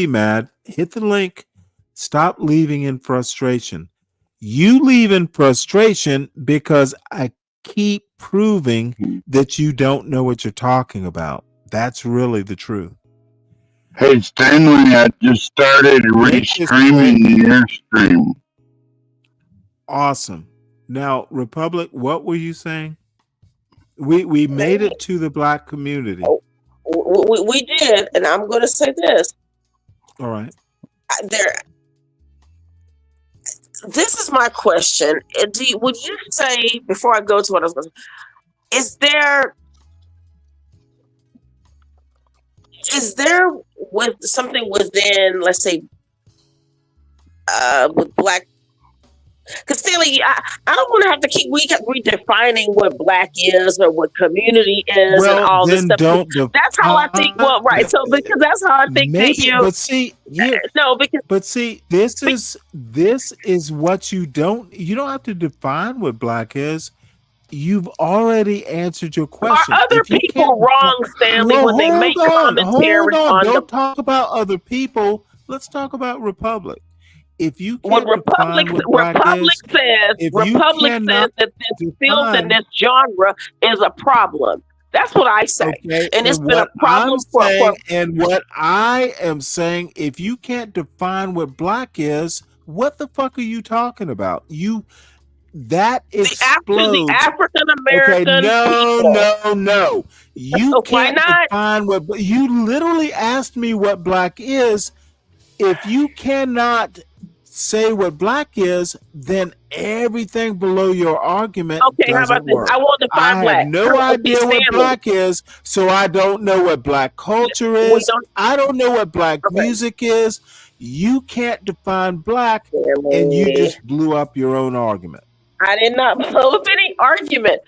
mad, hit the link. Stop leaving in frustration. You leave in frustration because I keep proving that you don't know what you're talking about. That's really the truth. Hey Stanley, I just started Make this quick. restreaming your stream. Awesome. Now, Republic, what were you saying? We made it to the black community. We did, and I'm going to say this. All right. This is my question. Would you say, before I go to what I was going to say, is there with something within, let's say, with black? Because Stanley, I don't want to have to keep redefining what black is or what community is and all this stuff. That's how I think. Well, right. So because that's how I think that you. But see, no, because. But see, this is what you don't have to define what black is. You've already answered your question. Are other people wrong, Stanley, when they make commentary on? Don't talk about other people. Let's talk about Republic. If you can't Republic says that this filth and this genre is a problem. That's what I say. Okay. And it's been a problem and what I am saying, if you can't define what black is, what the fuck are you talking about? That explodes. The African American. Okay, no. You can't define what you literally asked me what black is. If you cannot say what black is, then everything below your argument how about work. This? I won't define black. I have no idea what black is, so I don't know what black culture is. I don't know what black music is. You can't define black, and you just blew up your own argument. I did not blow up any argument.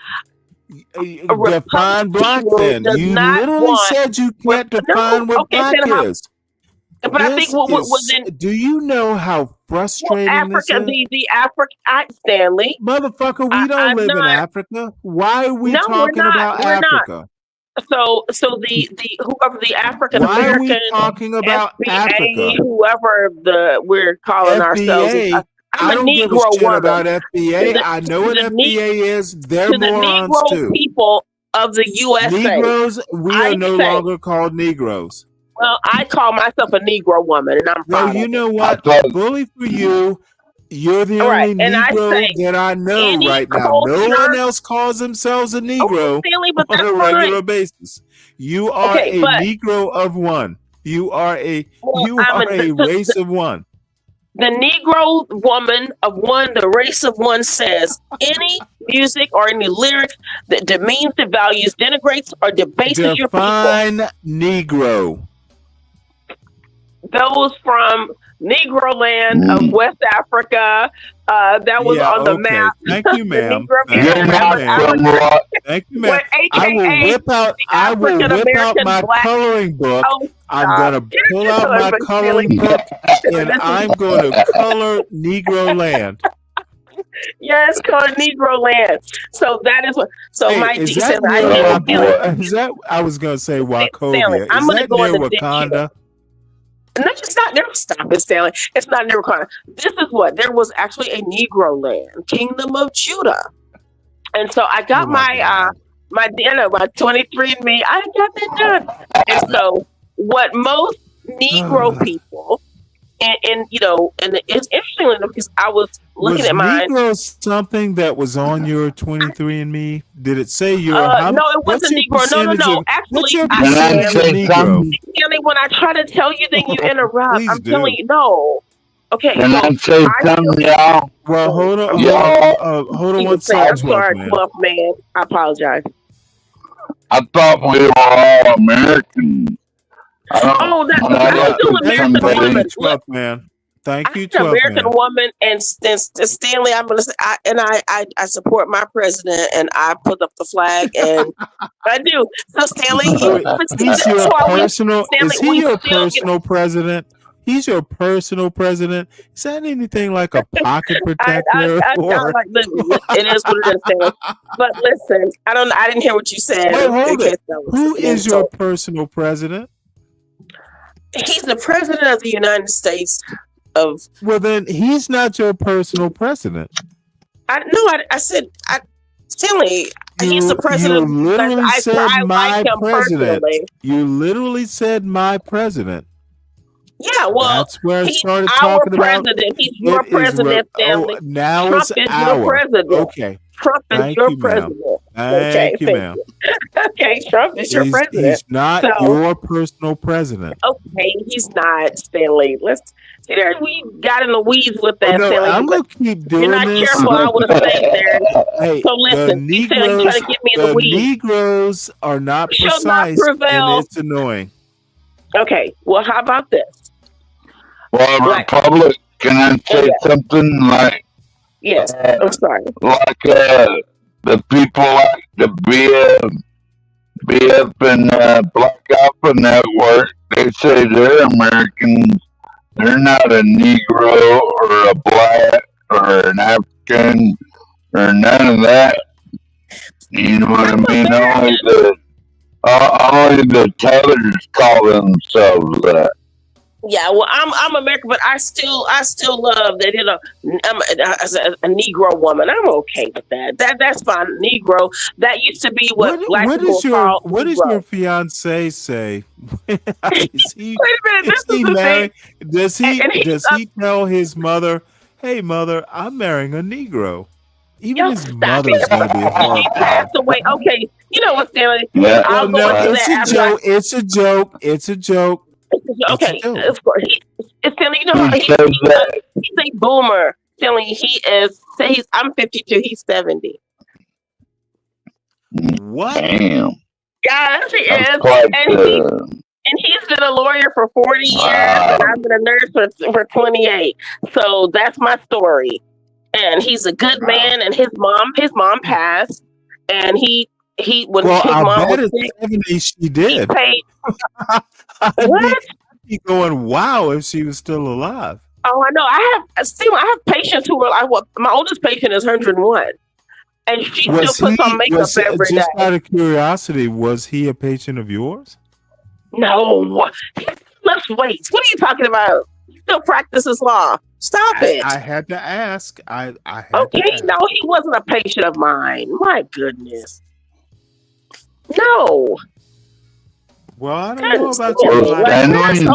Define black then. You literally said you can't define what black is. But I think what was in. Do you know how frustrating this is? The African Stanley. Motherfucker, we don't live in Africa. Why are we talking about Africa? So the whoever the African American. Why are we talking about FBA, Africa? Whoever we're calling ourselves. I don't give a shit about FBA. I know what FBA is. They're morons too. People of the USA. Negroes, we are no longer called Negroes. Well, I call myself a Negro woman, and I'm proud. No, you know what? Bully for you. You're the only Negro that I know right now. No one else calls themselves a Negro on a regular basis. You are a Negro of one. You are a race of one. The Negro woman of one, the race of one, says any music or any lyric that demeans, devalues, denigrates, or debases your people. Define Negro. Those from Negro land of West Africa, that was on the map. Thank you, ma'am. Thank you, ma'am. I will whip out my coloring book. I'm going to pull out my coloring book, and I'm going to color Negro land. Yeah, it's called Negro land. So that is what. So my is said, I was going to say Wachovia. I'm going to go near Wakanda? No, it's not. Never stop it, Stanley. It's not never Wakanda. This is what there was actually a Negro land, Kingdom of Judah, and so I got my 23andMe. I got that done, and so what most Negro people. And it's interesting because I was looking at mine. Was Negro something that was on your 23andMe? Did it say your? No, it wasn't Negro. No. Actually, when I try to tell you, then you interrupt. I'm telling you, no. Okay. Can I say something, y'all? Well, hold on. Hold on one second. I'm sorry, man. I apologize. I thought we were all Americans. I'm still American woman. Man. Thank you, American woman, and Stanley. I'm gonna say, I support my president, and I put up the flag, and I do. So Stanley, he's your personal. Is he your personal president? He's your personal president. Is that anything like a pocket protector? It is what it is, Stanley. But listen, I didn't hear what you said. Wait, hold it. Who is your personal president? He's the president of the United States of. Well, then he's not your personal president. I said, Stanley, he's the president. You literally said my president. Personally. You literally said my president. Yeah, well, that's where I started talking about. He's your president, Stanley. Now Trump it's is your president. Okay. Trump is your president. Thank you, ma'am. Okay, Trump is your president. He's not your personal president. Okay, he's not, Stanley. Let's see there. We got in the weeds with that, Stanley. I'm gonna keep doing this. You're not careful. I would have stayed there. Hey, so listen, the Negroes, trying to get me in the weeds. Negroes are not precise, and it's annoying. Okay, well, how about this? Well, Republic, can I say something like? Yes, I'm sorry. Like the people like the BF and Black Alpha Network, they say they're Americans. They're not a Negro or a Black or an African or none of that. You know what I mean? Only the tellers call themselves that. Yeah, well, I'm American, but I still love that. I'm as a Negro woman. I'm okay with that. That's fine. Negro. That used to be what black people call. What does your fiance say? Is he, wait a minute. Is he married? Does he tell his mother, "Hey, mother, I'm marrying a Negro"? Even his mother's gonna be horrible. She passed away. Okay, you know what, Stanley? Yeah. I'll go into that. It's a joke. It's a joke. Okay, of course. Stanley, you know he's a boomer. Stanley, I'm 52. He's 70. What? Damn. Yes, he is. And he's been a lawyer for 40 years, and I've been a nurse for 28. So that's my story. And he's a good man. And his mom passed, and he when his mom was sick, 70, she did. He paid. What? He going, wow, if she was still alive. Oh, I know. I have patients who are like, my oldest patient is 101, and she still puts on makeup every day. Just out of curiosity, was he a patient of yours? No. Let's wait. What are you talking about? He still practices law. Stop it. I had to ask. I had okay, to ask. No, he wasn't a patient of mine. My goodness. No. Well, I don't know about your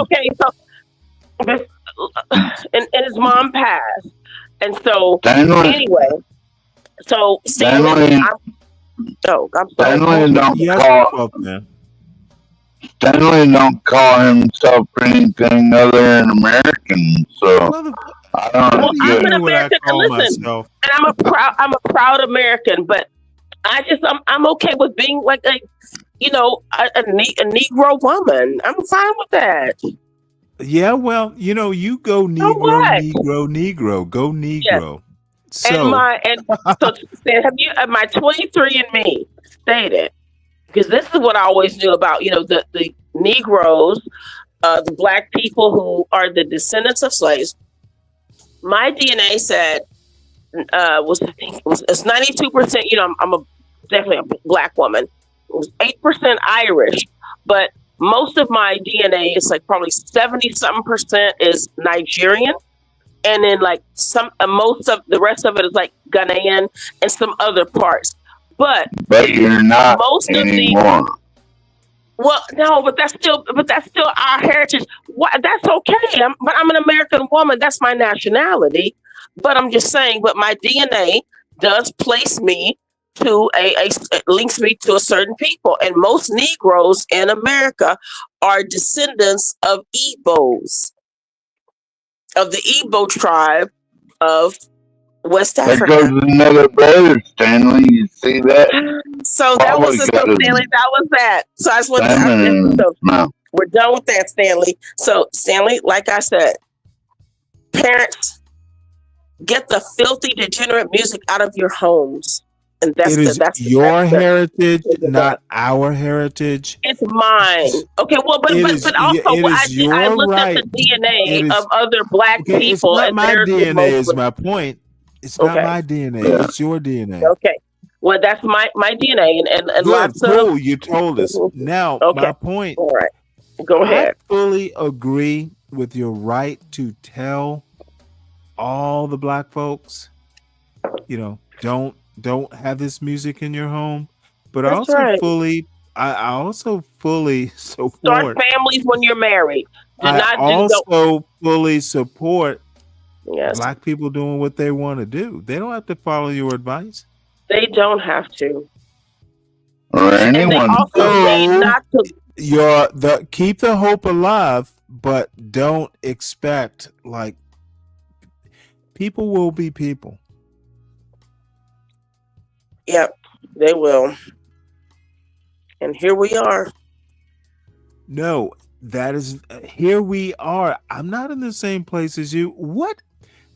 okay, so and his mom passed, and so anyway, so Stanley I'm sorry. Stanley don't call himself anything other than American, so I don't know. I'm an American, and I'm a proud American, but I'm okay with being like a Negro woman. I'm fine with that. Yeah, well, you go Negro, go Negro. Yes. So, so have you my 23andMe stated, because this is what I always knew about the Negroes, the black people who are the descendants of slaves. My DNA said it's 92%. I'm definitely a black woman. It was 8% Irish, but most of my DNA is like probably 70-something% is Nigerian, and then like most of the rest of it is like Ghanaian and some other parts. But you're not most anymore. Well, no, but that's still our heritage. That's okay. But I'm an American woman. That's my nationality. But I'm just saying. But my DNA does place me to links me to a certain people, and most Negroes in America are descendants of Igbos, of the Igbo tribe of West Africa. There goes another brother, Stanley. You see that? So that was it, Stanley. That was that. So I just want to. We're done with that, Stanley. So Stanley, like I said, parents, get the filthy, degenerate music out of your homes. And that's your heritage, not our heritage. It's mine. Okay, well, but also I looked at the DNA of other black people. It's not my DNA is my point. It's not my DNA. It's your DNA. Okay. Well, that's my DNA and good, lots cool. of. You told us. Now, my point. All right. Go ahead. I fully agree with your right to tell all the black folks, don't have this music in your home. But That's right. I also fully Start support. families when you're married. Fully support Yes. black people doing what they want to do. They don't have to follow your advice. They don't have to. Or anyone. And they also say not to. Keep the hope alive, but don't expect people will be people. Yep, they will. And here we are. No, here we are. I'm not in the same place as you. What?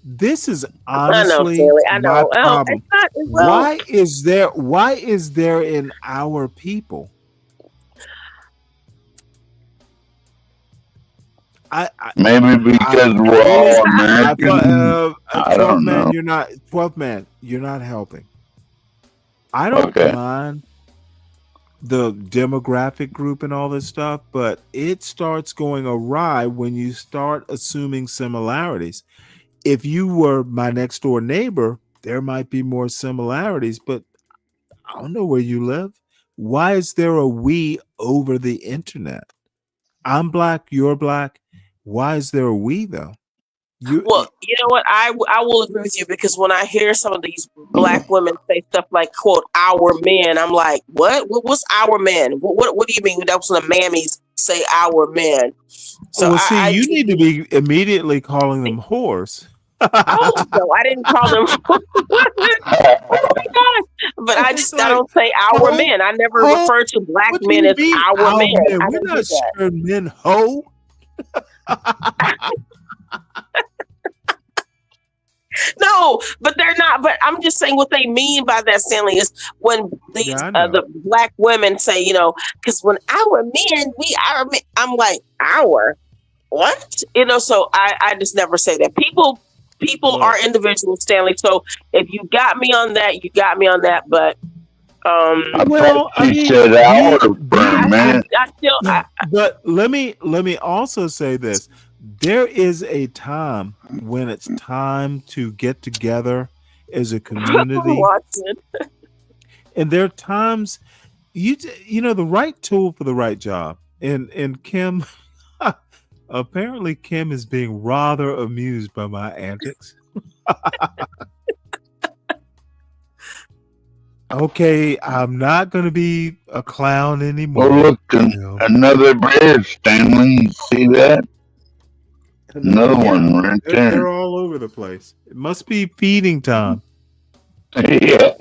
This is honestly my problem. Why is there in our people? Maybe because we're all American. I don't know. 12th man, you're not helping. I don't mind the demographic group and all this stuff, but it starts going awry when you start assuming similarities. If you were my next door neighbor, there might be more similarities, but I don't know where you live. Why is there a we over the internet? I'm black, you're black. Why is there a we though? Well, you know what? I will agree with you, because when I hear some of these black women say stuff like, quote, our men, I'm like, what? What's our men? What do you mean? That was when the mammies say our men. So you need to be immediately calling them whores. Oh, no, I didn't call them. Oh my gosh. But I don't say our men. I never refer to black men as our men. We're not sure men hoe. No, but they're not. But I'm just saying what they mean by that, Stanley, is when these the black women say, because when our men, I'm like, our what? So I just never say that. People are individuals, Stanley. So if you got me on that, you got me on that. But but let me also say this. There is a time when it's time to get together as a community. And there are times the right tool for the right job. And Kim, apparently Kim is being rather amused by my antics. Okay, I'm not going to be a clown anymore. Oh, look, another bear, Stanley. See that? Another one right there. They're all over the place. It must be feeding time. Yeah.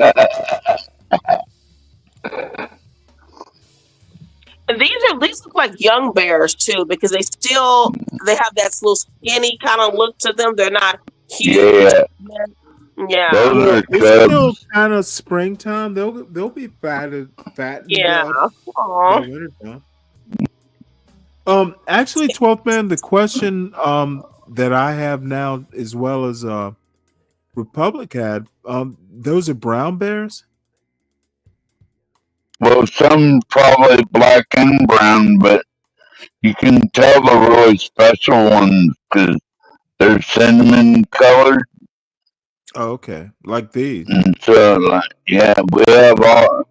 And these look like young bears too, because they have that little skinny kind of look to them. They're not huge. Yeah. Those it's still kind of springtime. They'll be fat. Yeah. Actually, 12th man, the question that I have now, as well as Republic had, those are brown bears? Well, some probably black and brown, but you can tell the really special ones because they're cinnamon colored. Oh, okay, like these. And so, we have all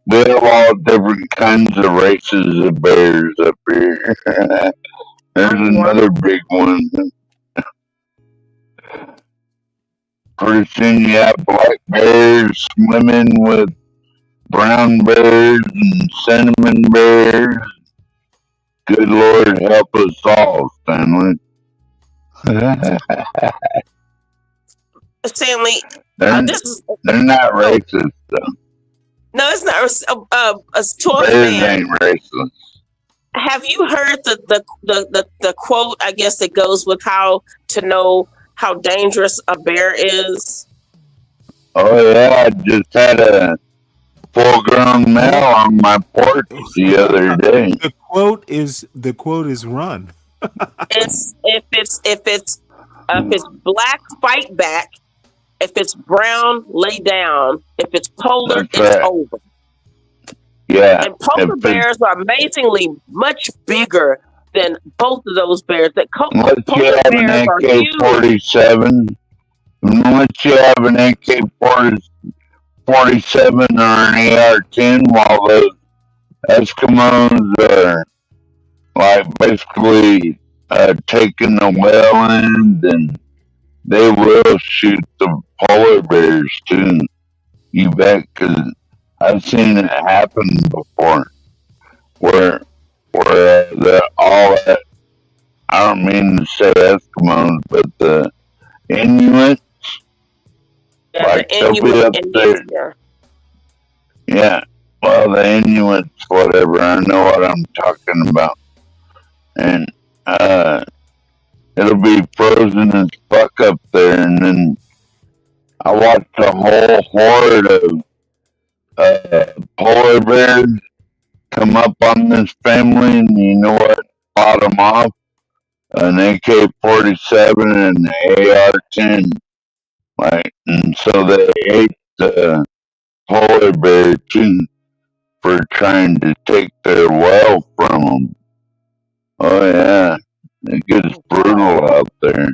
different kinds of races of bears up here. There's another big one. Pretty soon you have black bears swimming with brown bears and cinnamon bears. Good Lord help us all, Stanley. Stanley, they're not racist, though. No, it's not. Bears ain't racist. Have you heard the quote? I guess that goes with how to know how dangerous a bear is. Oh yeah, I just had a full-grown male on my porch the other day. The quote is run. If it's black, fight back. If it's brown, lay down. If it's polar, it's over. Yeah. And polar bears are amazingly much bigger than both of those bears. That unless you have an AK-47, unless you have an AK-47 or an AR-10, while those Eskimos are like basically taking the well end, and they will shoot the polar bears too. You bet, because I've seen it happen before, where all that, I don't mean to say Eskimos, but the Inuits, like they'll be up there. Yeah, well, the Inuits, whatever, I know what I'm talking about. And it'll be frozen as fuck up there, and then I watched a whole horde of polar bears come up on this family, and you know what fought them off? An AK-47 and an AR-10. Like, and so they ate the polar bear too for trying to take their well from them. Oh yeah, it gets brutal out there.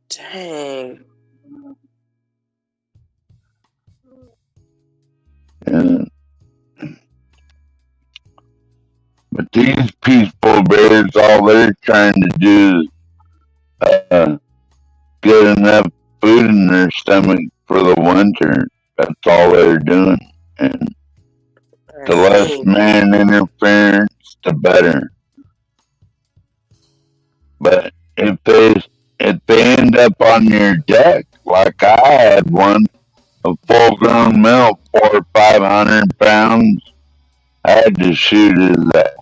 Dang. Yeah. But these peaceful bears, all they're trying to do is get enough food in their stomach for the winter. That's all they're doing. And the less man interference, the better. But if they end up on your deck, like I had one, a full-grown male, 400 or 500 pounds, I had to shoot his ass.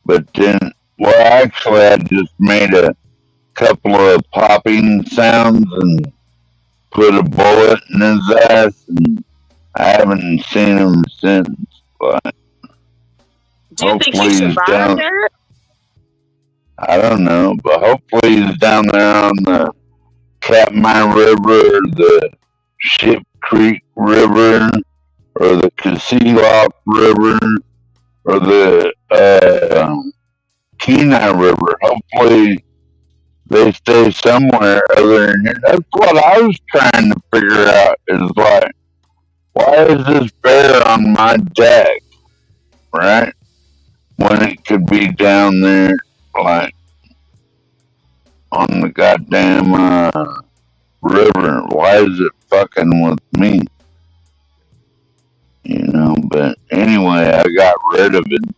But then, well, actually, I just made a couple of popping sounds and put a bullet in his ass, and I haven't seen him since. But do you think he survived that? I don't know, but hopefully he's down there on the Katmai River, or the Ship Creek River, or the Kasilof River, or the Kenai River. Hopefully they stay somewhere other than here. That's what I was trying to figure out, is like, why is this bear on my deck, right? When it could be down there, like, on the goddamn river. Why is it fucking with me? You know, but anyway, I got rid of it.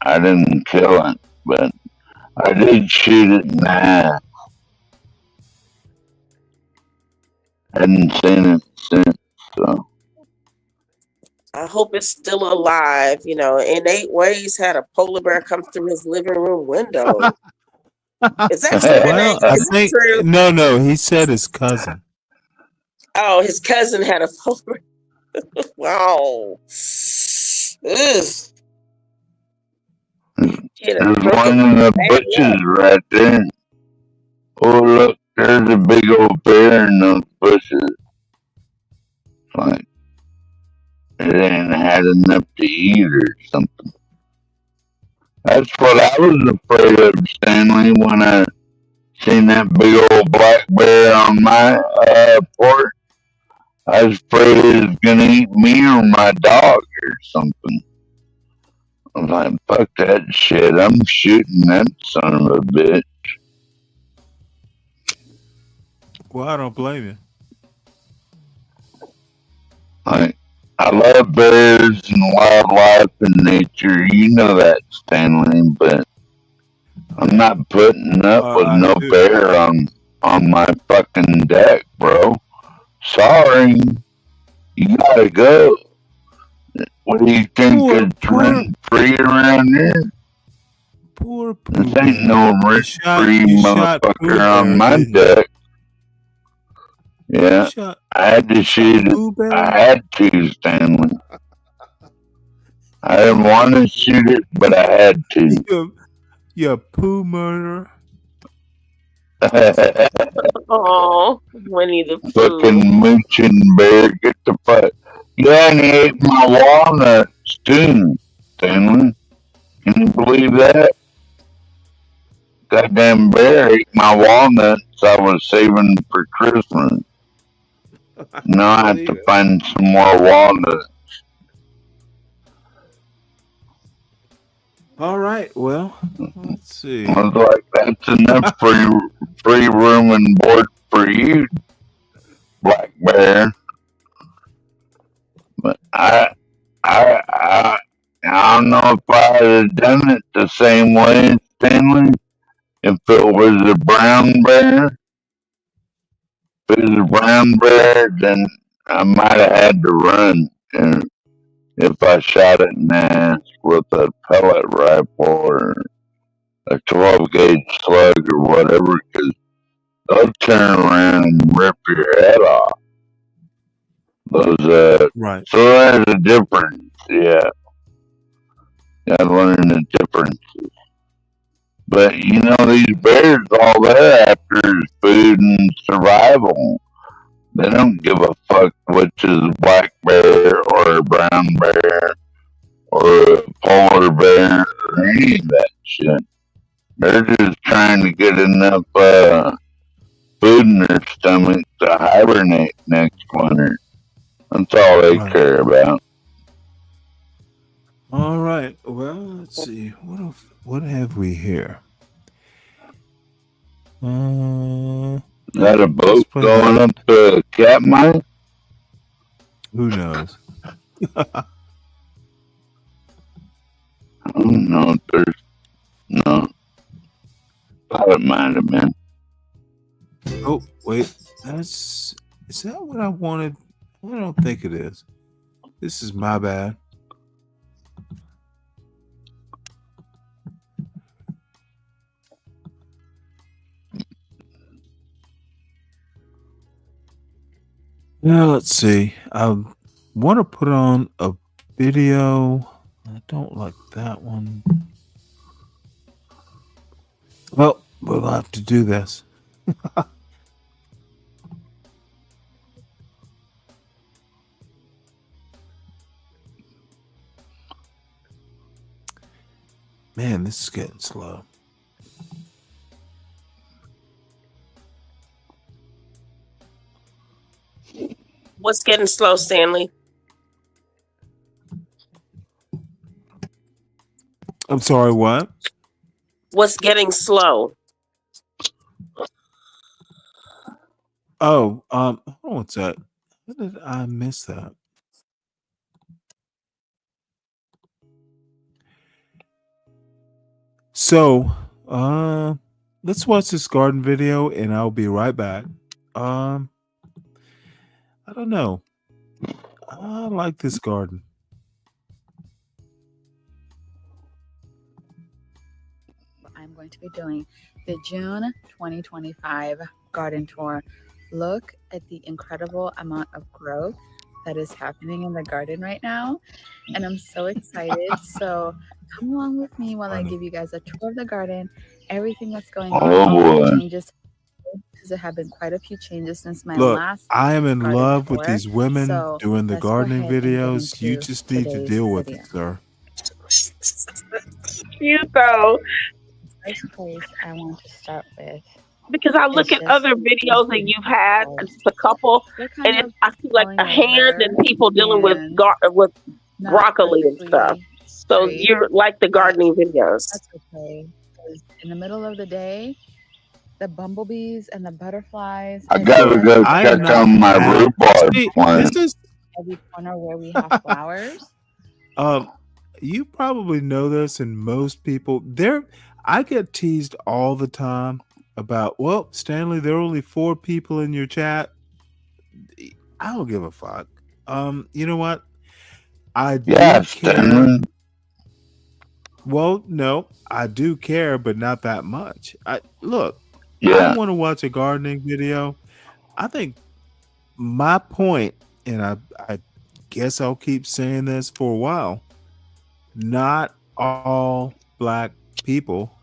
I didn't kill it, but I did shoot it in the ass. Hadn't seen it since, so. I hope it's still alive. You know, in 8 ways had a polar bear come through his living room window. Is that true? Well, I think true? No, he said his cousin. Oh, his cousin had a polar bear. Wow. There's one in the bushes right there. Oh, look, there's a big old bear in those bushes. Like, it ain't had enough to eat or something. That's what I was afraid of, Stanley, when I seen that big old black bear on my porch. I was afraid it was gonna eat me or my dog or something. I was like, fuck that shit. I'm shooting that son of a bitch. Well, I don't blame you. I love bears and wildlife and nature. You know that, Stanley, but I'm not putting up with no bear on my fucking deck, bro. Sorry. You gotta go. What do you think it's rent free around here? Poor This ain't no rent free motherfucker on my deck. Yeah, I had to shoot it. I had to, Stanley. I didn't want to shoot it, but I had to. You poo murderer. Oh, Winnie the Pooh. Fucking mooching bear, get the fuck. Yeah, and he ate my walnuts too. Stanley. Can you believe that? Goddamn bear ate my walnuts I was saving for Christmas. Now I have to find some more walnuts. All right. Well, let's see. I was like, that's enough free room and board for you, Black Bear. But I don't know if I'd have done it the same way, Stanley. If it was a brown bear, if it was a brown bear, then I might have had to run. And if I shot it in the ass with a pellet rifle or a 12 gauge slug or whatever, because they'll turn around and rip your head off. Those, right. So there's a difference, yeah. I learned the differences. But you know, these bears, all they're after is food and survival. They don't give a fuck which is a black bear or a brown bear or a polar bear or any of that shit. They're just trying to get enough food in their stomach to hibernate next winter. That's all they care about. All right. Well, let's see. What have we here? Is that a boat going up to Katmai? Who knows? I don't know. No. Thought it might have been. Oh, wait. Is that what I wanted? I don't think it is. This is my bad. Now, let's see. I want to put on a video. I don't like that one. Well, we'll have to do this. Man, this is getting slow. What's getting slow, Stanley? I'm sorry, what? What's getting slow? Oh, what's that? How did I miss that? So, let's watch this garden video and I'll be right back. I don't know. I like this garden. I'm going to be doing the June 2025 garden tour. Look at the incredible amount of growth that is happening in the garden right now. And I'm so excited. So come along with me while I give you guys a tour of the garden, everything that's going on, all the changes, because there have been quite a few changes since my last. I am in love with these women doing the gardening videos. You just need to deal with it, sir. You though. First place I want to start with. Because I look at other videos that you've had, just a couple, and I see like a hand and people dealing with broccoli and stuff. So you're like the gardening videos. That's okay. In the middle of the day, the bumblebees and the butterflies. I gotta go check on my rhubarb plant. This is every corner where we have flowers. You probably know this, and most people I get teased all the time about, well, Stanley, there are only 4 people in your chat. I don't give a fuck. You know what? I do care. Well, no, I do care, but not that much. I want to watch a gardening video. I think my point, and I guess I'll keep saying this for a while, not all black people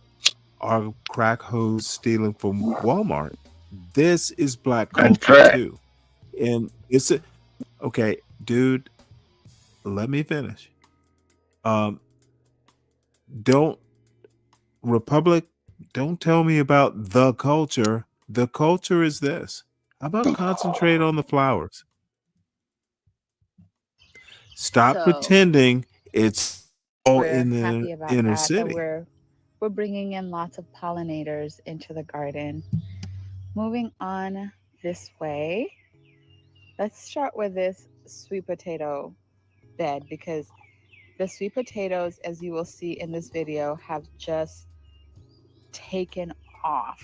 are crack hoes stealing from Walmart. This is black culture too. And it's okay, dude, let me finish. don't Republic, don't tell me about the culture. The culture is this. How about concentrate on the flowers? Stop pretending it's all in the inner city. We're bringing in lots of pollinators into the garden. Moving on this way, let's start with this sweet potato bed, because the sweet potatoes, as you will see in this video, have just taken off.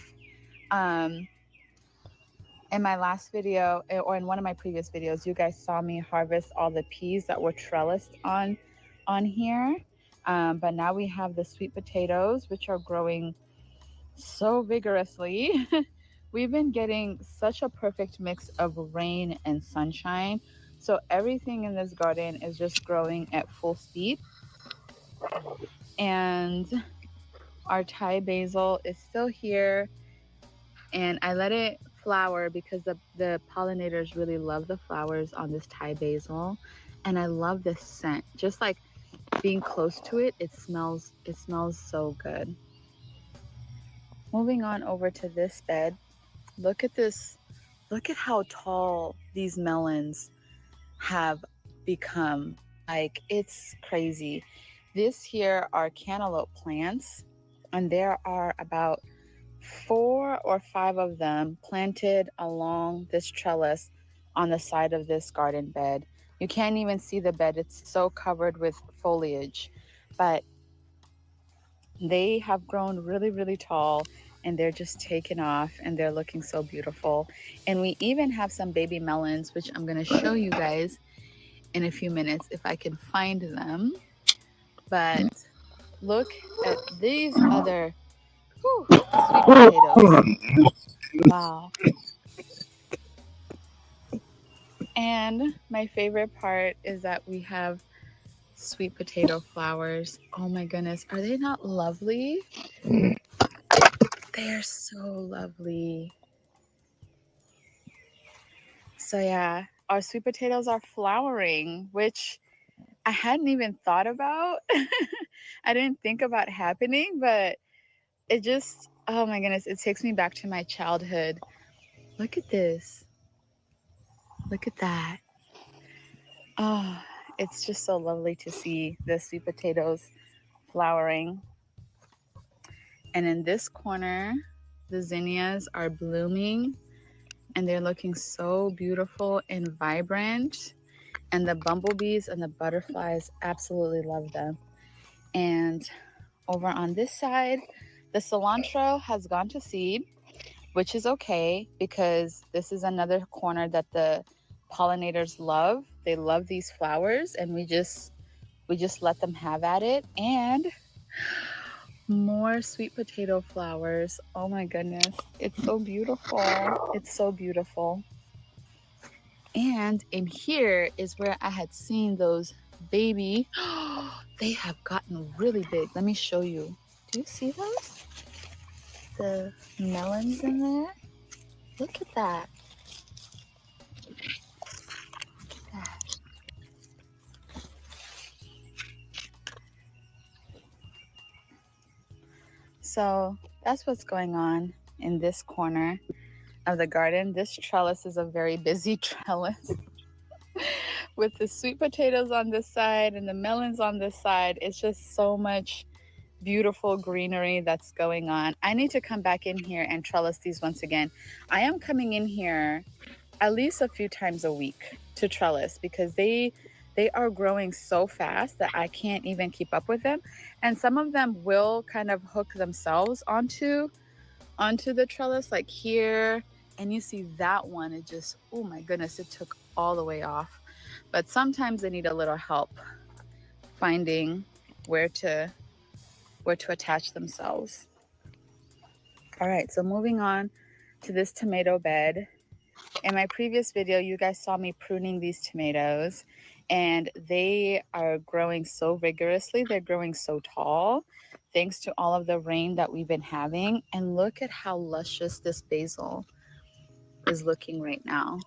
In my last video, or in one of my previous videos, you guys saw me harvest all the peas that were trellised on here. But now we have the sweet potatoes, which are growing so vigorously. We've been getting such a perfect mix of rain and sunshine. So everything in this garden is just growing at full speed. And our Thai basil is still here. And I let it flower because the pollinators really love the flowers on this Thai basil. And I love this scent. Just like being close to it, it smells so good. Moving on over to this bed. Look at this. Look at how tall these melons have become. Like, it's crazy. This here are cantaloupe plants, and there are about 4 or 5 of them planted along this trellis on the side of this garden bed. You can't even see the bed. It's so covered with foliage, but they have grown really, really tall, and they're just taking off, and they're looking so beautiful. And we even have some baby melons, which I'm going to show you guys in a few minutes if I can find them. But look at these other sweet potatoes. Wow. And my favorite part is that we have sweet potato flowers. Oh my goodness, are they not lovely? They are so lovely. So yeah, our sweet potatoes are flowering, which I hadn't even thought about. I didn't think about happening, but it just, oh my goodness, it takes me back to my childhood. Look at this. Look at that. Oh, it's just so lovely to see the sweet potatoes flowering. And in this corner, the zinnias are blooming, and they're looking so beautiful and vibrant. And the bumblebees and the butterflies absolutely love them. And over on this side, the cilantro has gone to seed, which is okay because this is another corner that the pollinators love. They love these flowers, and we just let them have at it. And more sweet potato flowers. Oh my goodness, it's so beautiful. It's so beautiful. And in here is where I had seen those baby. They have gotten really big. Let me show you. Do you see those? The melons in there? Look at that. Look at that. So that's what's going on in this corner of the garden. This trellis is a very busy trellis. With the sweet potatoes on this side and the melons on this side, it's just so much beautiful greenery that's going on. I need to come back in here and trellis these once again. I am coming in here at least a few times a week to trellis because they are growing so fast that I can't even keep up with them. And some of them will kind of hook themselves onto the trellis, like here. And you see that one, it just, oh my goodness, it took all the way off. But sometimes they need a little help finding where to attach themselves. All right, so moving on to this tomato bed. In my previous video, you guys saw me pruning these tomatoes, and they are growing so vigorously. They're growing so tall, thanks to all of the rain that we've been having. And look at how luscious this basil is looking right now.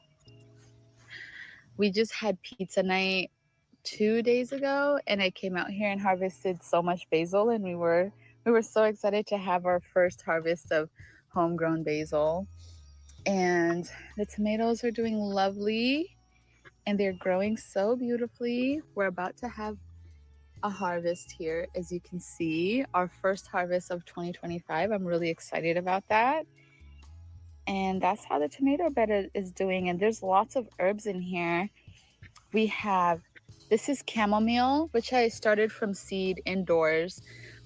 We just had pizza night 2 days ago, and I came out here and harvested so much basil, and we were so excited to have our first harvest of homegrown basil. And the tomatoes are doing lovely, and they're growing so beautifully. We're about to have a harvest here, as you can see, our first harvest of 2025. I'm really excited about that. And that's how the tomato bed is doing. And there's lots of herbs in here. We have, this is chamomile, which I started from seed indoors,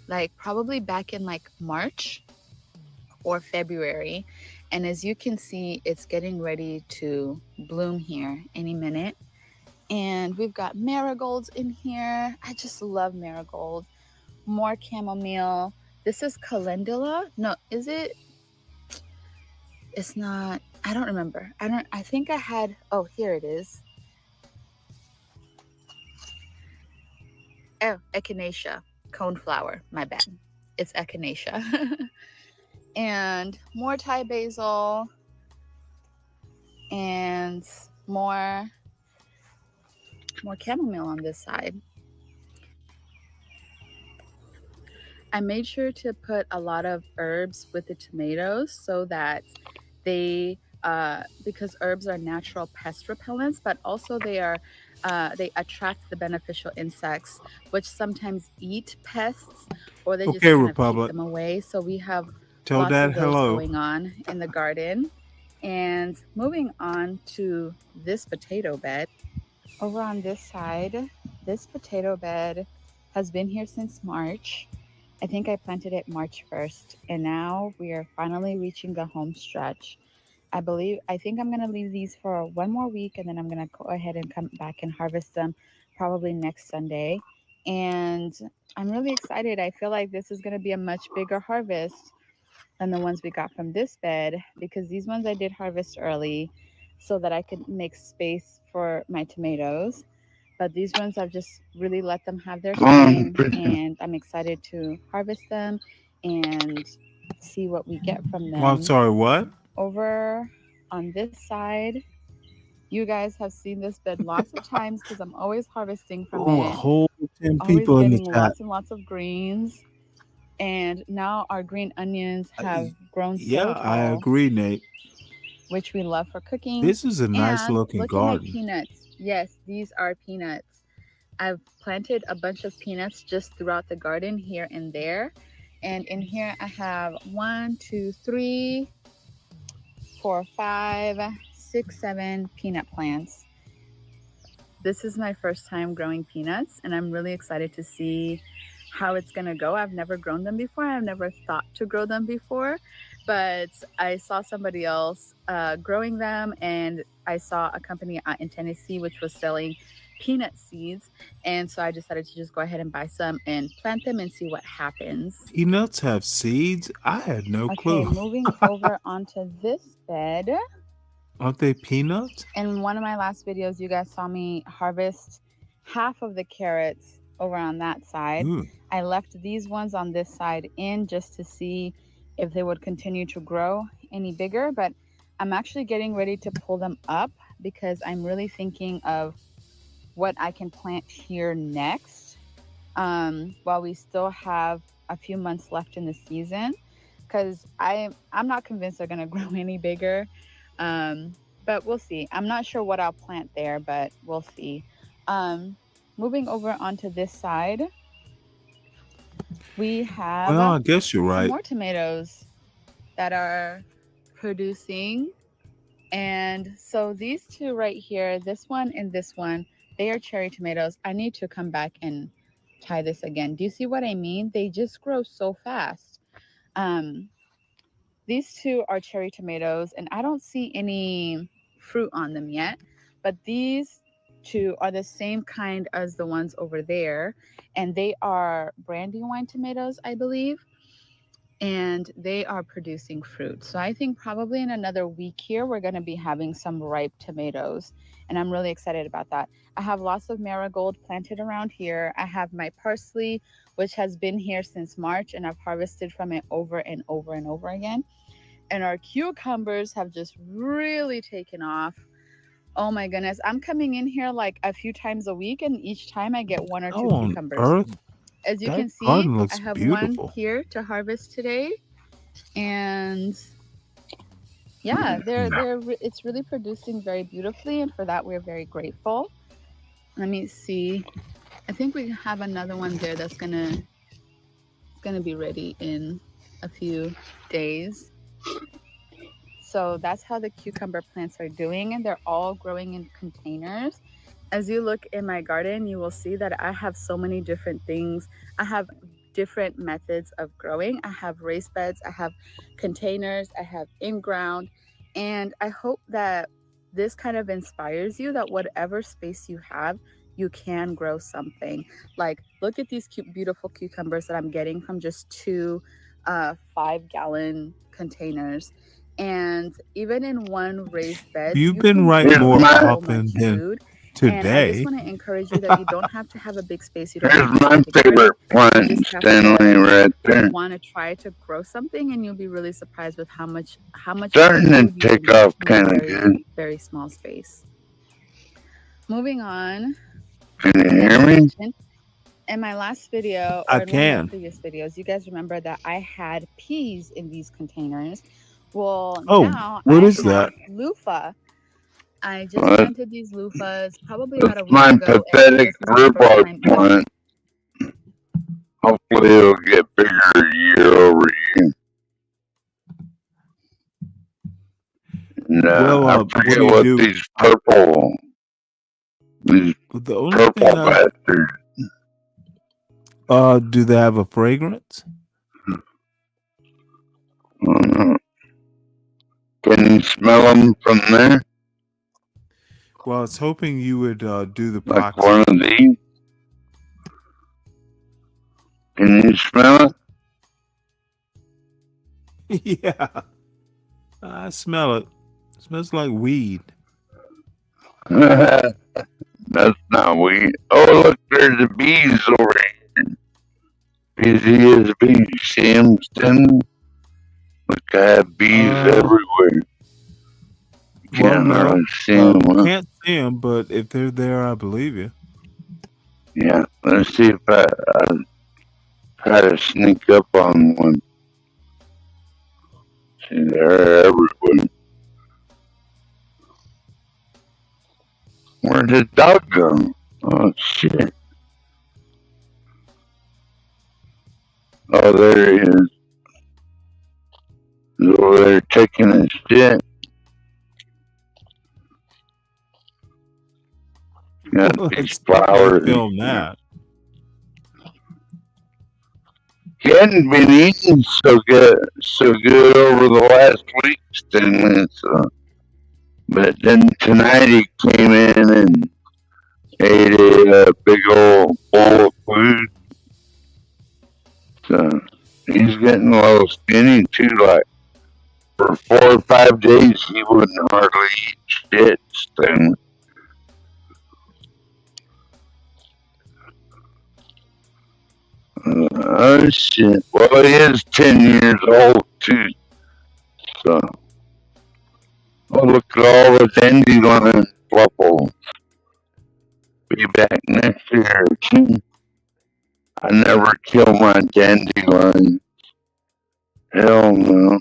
like probably back in like March or February. And as you can see, it's getting ready to bloom here any minute. And we've got marigolds in here. I just love marigold. More chamomile. This is calendula. No, is it? It's not. I don't remember. I think I had. Oh, here it is. Oh, echinacea. Coneflower. My bad. It's echinacea. And more Thai basil. And more chamomile on this side. I made sure to put a lot of herbs with the tomatoes so that they, because herbs are natural pest repellents, but also they attract the beneficial insects, which sometimes eat pests, or they just kind of keep them away. So we have lots of those going on in the garden. And moving on to this potato bed. Over on this side, this potato bed has been here since March. I think I planted it March 1st, and now we are finally reaching the home stretch. I think I'm going to leave these for one more week, and then I'm going to go ahead and come back and harvest them probably next Sunday. And I'm really excited. I feel like this is going to be a much bigger harvest than the ones we got from this bed, because these ones I did harvest early so that I could make space for my tomatoes. But these ones, I've just really let them have their time, and I'm excited to harvest them and see what we get from them. I'm sorry, what? Over on this side, you guys have seen this bed lots of times because I'm always harvesting from it. A whole 10 people in the chat. Lots and lots of greens. And now our green onions have grown so tall. I agree, Nate. Which we love for cooking. This is a nice looking garden. At my peanuts. Yes, these are peanuts. I've planted a bunch of peanuts just throughout the garden here and there. And in here I have 1, 2, 3, 4, 5, 6, 7 peanut plants. This is my first time growing peanuts, and I'm really excited to see how it's gonna go. I've never grown them before. I've never thought to grow them before, but I saw somebody else growing them, and I saw a company out in Tennessee which was selling peanut seeds, and so I decided to just go ahead and buy some and plant them and see what happens. Peanuts have seeds? I had no clue. Okay, moving over onto this bed. Aren't they peanuts? In one of my last videos, you guys saw me harvest half of the carrots over on that side. I left these ones on this side in just to see if they would continue to grow any bigger, but I'm actually getting ready to pull them up because I'm really thinking of what I can plant here next while we still have a few months left in the season, because I'm not convinced they're going to grow any bigger, but we'll see. I'm not sure what I'll plant there, but we'll see. Moving over onto this side, we have I guess you're right. more tomatoes that are producing. And so these two right here, this one and this one, they are cherry tomatoes. I need to come back and tie this again. Do you see what I mean? They just grow so fast. These two are cherry tomatoes, and I don't see any fruit on them yet, but these two are the same kind as the ones over there, and they are Brandywine tomatoes, I believe, and they are producing fruit. So I think probably in another week here we're going to be having some ripe tomatoes, and I'm really excited about that. I have lots of marigold planted around here. I have my parsley, which has been here since March, and I've harvested from it over and over and over again. And our cucumbers have just really taken off. Oh my goodness. I'm coming in here like a few times a week, and each time I get 1 or 2 How on cucumbers. earth? As you That can see, garden I looks have beautiful. 1 here to harvest today. And yeah, it's really producing very beautifully, and for that we're very grateful. Let me see. I think we have another one there that's gonna be ready in a few days. So that's how the cucumber plants are doing, and they're all growing in containers. As you look in my garden, you will see that I have so many different things. I have different methods of growing. I have raised beds, I have containers, I have in-ground, and I hope that this kind of inspires you that whatever space you have, you can grow something. Like, look at these cute, beautiful cucumbers that I'm getting from just 2 5-gallon containers. And even in 1 raised bed, You've you been can right grow more so often much than food. And I just today. want to encourage you that you don't have to have a big space. You don't Here's have to have my a big garden. favorite You plant, just have Stanley, to right there. want to try to grow something, and you'll be really surprised with how much Starting to food you can take get off from a kind of very, good. very small space. Moving on. Can you As I hear just me? mentioned in my last video, or I in one of my can. previous videos, you guys remember that I had peas in these containers. Well, Oh, now what I is have that? loofah. I just Well, planted these loofahs probably about a it's week my ago, and pathetic this is my first rhubarb time eating. plant. Hopefully it'll get bigger year over year. Well, I what do forget you what do? these The only purple thing bastards. do they have a fragrance? Can you smell them from there? Well, I was hoping you would do the Like proxy. one of these? Can you smell it? Yeah, I smell it. It smells like weed. That's not weed. Oh, look, there's the bees over here. Busy as bees. See them standing? Look, I have bees everywhere. Can't hardly see them. Can't see them, but if they're there, I believe you. Yeah, let's see if I try to sneak up on one. See, they're everywhere. Where'd the dog go? Oh, shit. Oh, there he is. He's over there taking a shit. Got these flowers. Film that. He hadn't been eating so good over the last week, Stanley. So. But then tonight he came in and ate a big old bowl of food. So he's getting a little skinny too. Like for 4 or 5 days, he wouldn't hardly eat shit. Stanley. Oh shit! Well, he is 10 years old too. So, oh look at all the dandelion fluffles. Be back next year too. I never kill my dandelion. Hell no.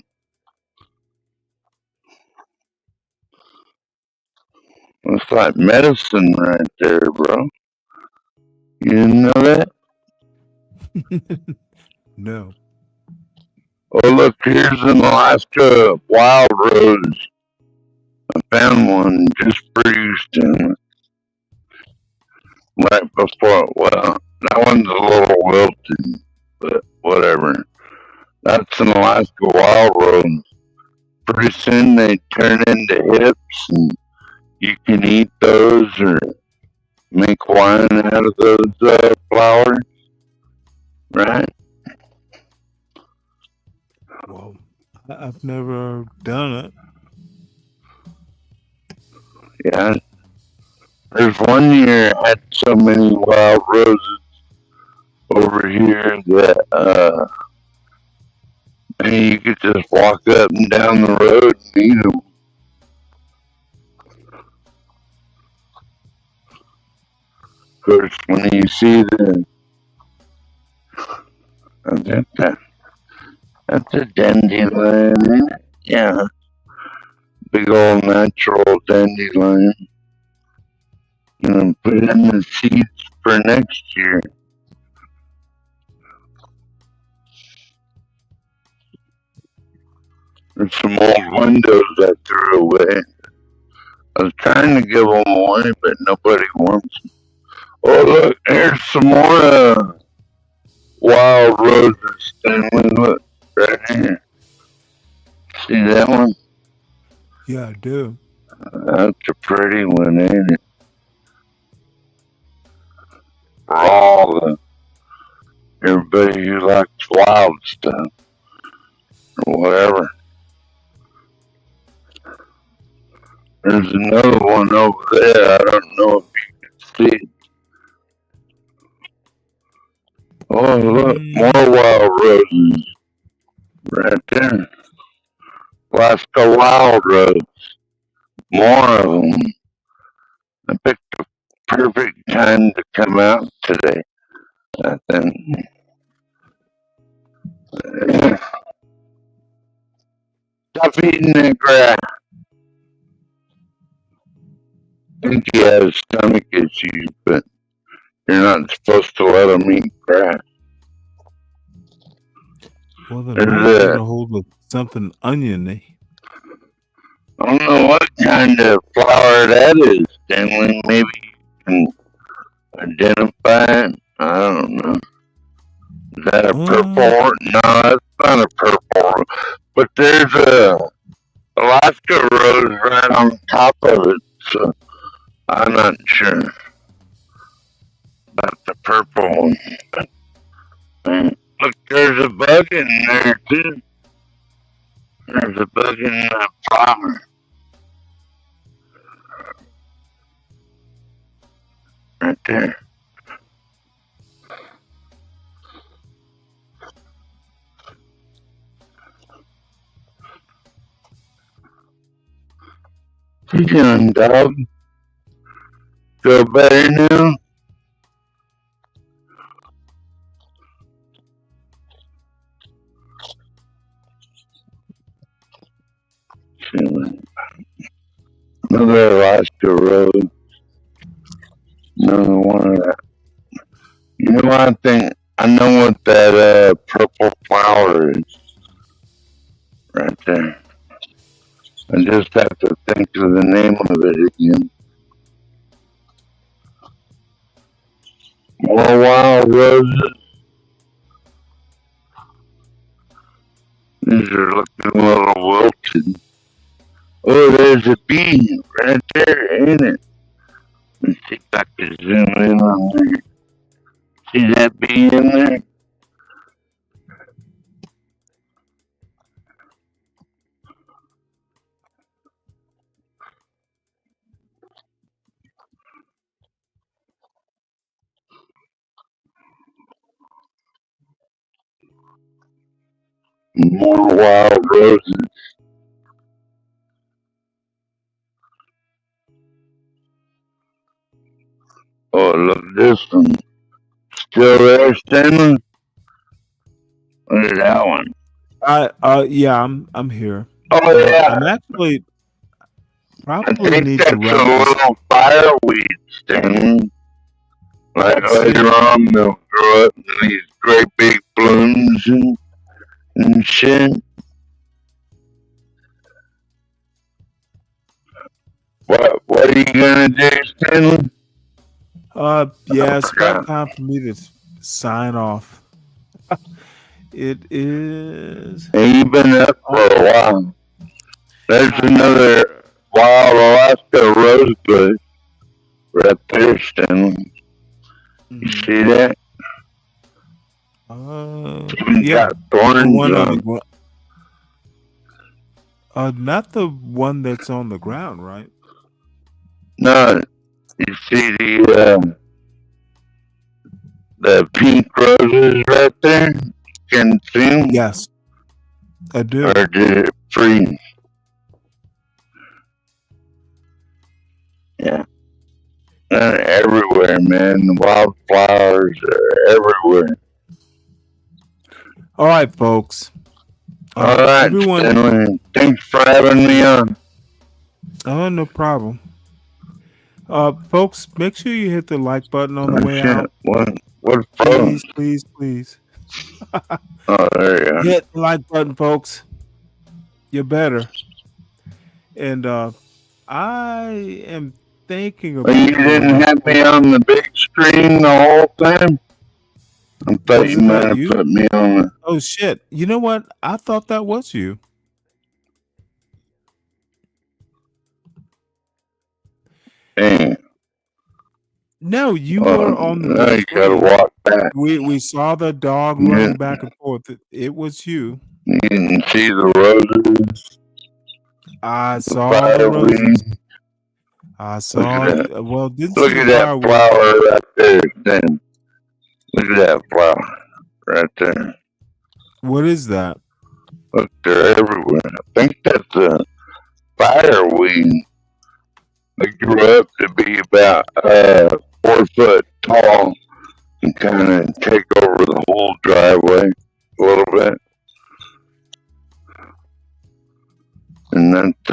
It's like medicine right there, bro. You didn't know that? No. Oh look, here's an Alaska wild rose. I found one just for you, Stanley. Right before, well, that one's a little wilted, but whatever. That's an Alaska wild rose. Pretty soon they turn into hips, and you can eat those or make wine out of those flowers, right? Well, I've never done it. Yeah. There's one year I had so many wild roses over here that you could just walk up and down the road and eat them. course, when you see that's a dandelion, ain't it? Yeah, big old natural dandelion. Put in the seeds for next year. There's some old windows I threw away. I was trying to give them away, but nobody wants them. Oh, look, here's some more wild roses. Look, right here. See that one? Yeah, I do. That's a pretty one, ain't it? For all everybody who likes wild stuff or whatever. There's another one over there. I don't know if you can see it. Oh, look, more wild roses right there. Alaska wild rose. More of them. I picked the perfect time to come out today, I think. Stop eating that grass. I think he has stomach issues, but you're not supposed to let him eat grass. Well, then maybe get a hold of something oniony. I don't know what kind of flower that is, Stanley. Maybe you can identify it. I don't know. Is that a purple? No, that's not a purple. But there's a Alaska rose right on top of it, so I'm not sure about the purple one. But, look, there's a bug in there too. There's a bug in that flower. Right there. What you doing, dog? Feel better now? Another Alaska rose. Another one of that. You know, I think I know what that purple flower is. Right there. I just have to think of the name of it again. More wild roses. These are looking a little wilted. Oh, there's a bee right there, ain't it? Let's see if I can zoom in on there. See that bee in there? More wild roses. Oh, look, this one. Still there, Stanley? Look at that one. Yeah, I'm here. Oh, yeah. I'm actually probably I think need that's to a run little fireweed, Stanley. Like later on, they'll grow up in these great big blooms and shit. What are you gonna do, Stanley? Yeah, it's about time for me to sign off. It is. Hey, you've been up for a while. There's another wild Alaska rosebush right there, Stanley. You see that? Yeah. Got thorns not the one that's on the ground, right? No, you see the pink roses right there? Can see them? Yes, I do. Or did it freeze? Yeah. everywhere, man. The wildflowers are everywhere. All right, folks. All right, everyone. Stanley. Thanks for having me on. Oh, no problem. Folks, make sure you hit the like button on the way out. What please, please, please. Oh, there you go. Hit the like button, folks. You're better. And I am thinking about. You didn't have me on the big screen the whole time. I thought you might have put me on. Oh shit! You know what? I thought that was you. Damn. No, you were on the. Now you gotta walk back. We saw the dog running back and forth. It was you. You didn't see the roses. I saw the roses. I saw. Well, look at that flower right there, then. Look at that flower right there. What is that? Look, they're everywhere. I think that's a fireweed. They grew up to be about 4 foot tall and kind of take over the whole driveway a little bit. And that's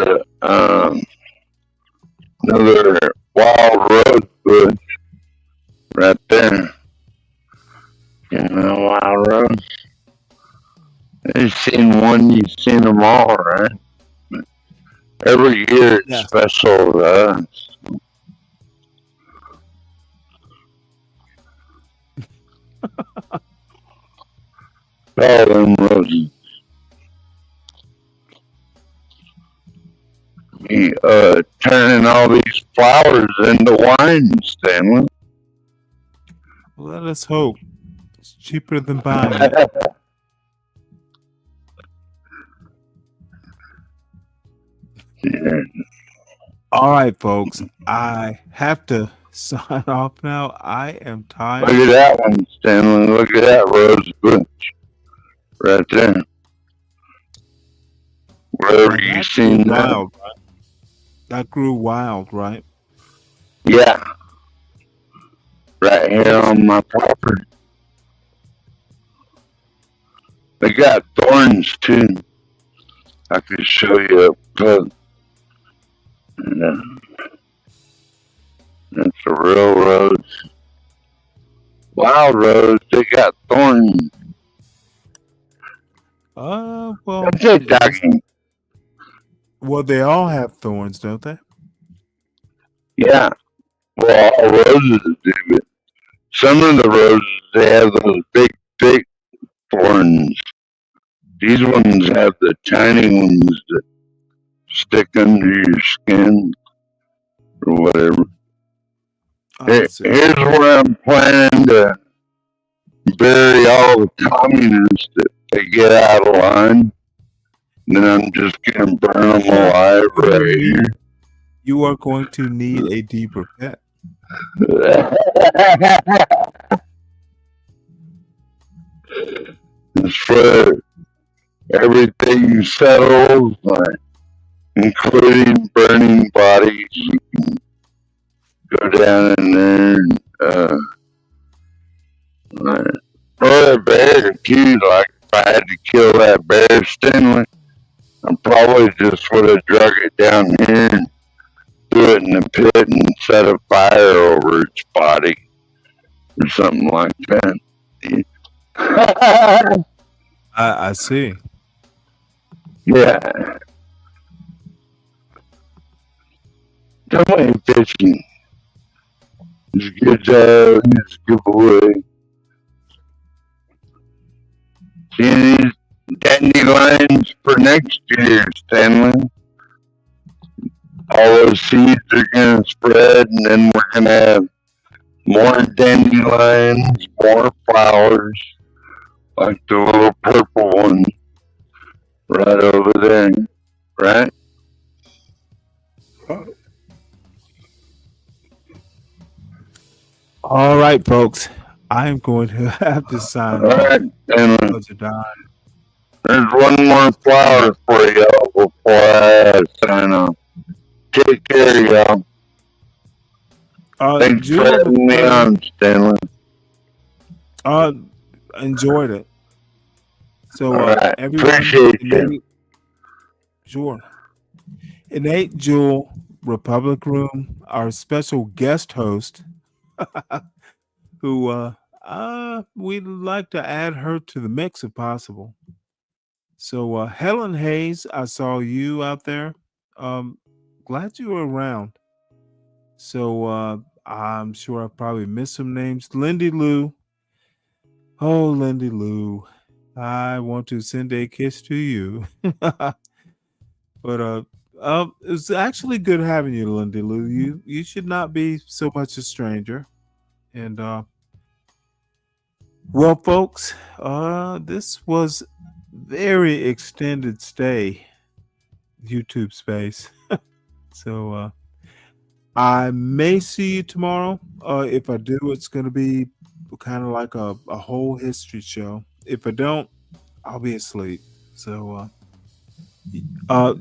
another wild rose bush right there. You know, wild rose. You've seen one, you've seen them all, right? Every year it's special to us. All them roses. Me turning all these flowers into wine, Stanley. Let us hope. It's cheaper than buying it. Yeah. All right, folks. I have to sign off now. I am tired. Look at that one, Stanley. Look at that rose bush right there. Wherever you seen that. Wild, right? That grew wild, right? Yeah. Right here on my property. They got thorns too. I can show you up close. Yeah. That's a real rose. Wild rose, they got thorns. Well. That's it, doggy. Well, they all have thorns, don't they? Yeah. Well, all roses do, but some of the roses, they have those big, thick thorns. These ones have the tiny ones that stick under your skin or whatever. Here's where I'm planning to bury all the communists that they get out of line. And then I'm just going to burn them alive right here. You are going to need a deeper pit. It's where everything settles, including burning bodies. You can go down in there and or a bear too. Like if I had to kill that bear, Stanley, I probably just would have drug it down here and threw it in the pit and set a fire over its body or something like that. I see. Yeah. Come on, fishing. It's a good job. It's a good boy. See these dandelions for next year, Stanley. All those seeds are going to spread, and then we're going to have more dandelions, more flowers, like the little purple one right over there, right? All right, folks. I am going to have to sign off. Right, there's one more flower for y'all before I sign off. Take care, y'all. Thanks for having me on, Stanley. Enjoyed it. So right. everyone, Appreciate you. Sure. Innate Jewel, Republic Room, our special guest host, who we'd like to add her to the mix if possible. So Helen Hayes, I saw you out there. Glad you were around. So I'm sure I probably missed some names. Lindy Lou. Oh, Lindy Lou. I want to send a kiss to you. But it's actually good having you, Lindy Lou. You should not be so much a stranger. And well, folks, this was very extended stay YouTube space. So I may see you tomorrow. If I do, it's going to be kind of like a whole history show. If I don't, I'll be asleep. So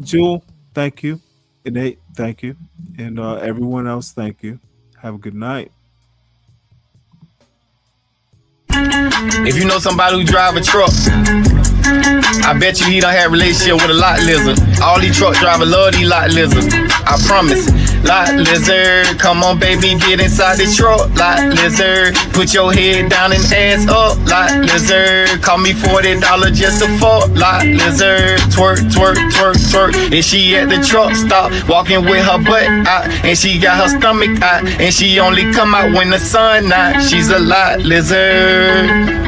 Jewel, thank you. Innate, thank you. And everyone else, thank you. Have a good night. If you know somebody who drive a truck, I bet you he done had a relationship with a lot lizard. All these truck drivers love these lot lizards. I promise. Lot lizard, come on baby, get inside the truck. Lot lizard, put your head down and ass up. Lot lizard, call me $40 just to fuck. Lot lizard, twerk, twerk, twerk, twerk. And she at the truck stop, walking with her butt out, and she got her stomach out, and she only come out when the sun out. She's a lot lizard.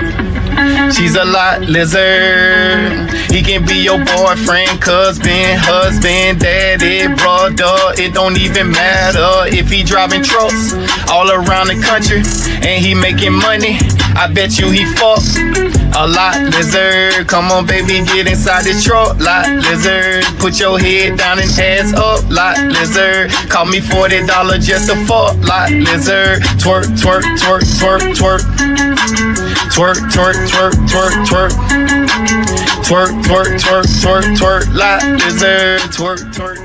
She's a lot lizard. He can be your boyfriend, cousin, husband, daddy, brother. It don't even matter if he driving trucks all around the country and he making money. I bet you he fuck a lot lizard. Come on, baby, get inside the truck. Lot lizard, put your head down and ass up. Lot lizard, call me $40 just to fuck. Lot lizard, twerk, twerk, twerk, twerk, twerk. Twerk, twerk, twerk, twerk, twerk. Twerk, twerk, twerk, twerk, twerk. Lot lizard, twerk, twerk.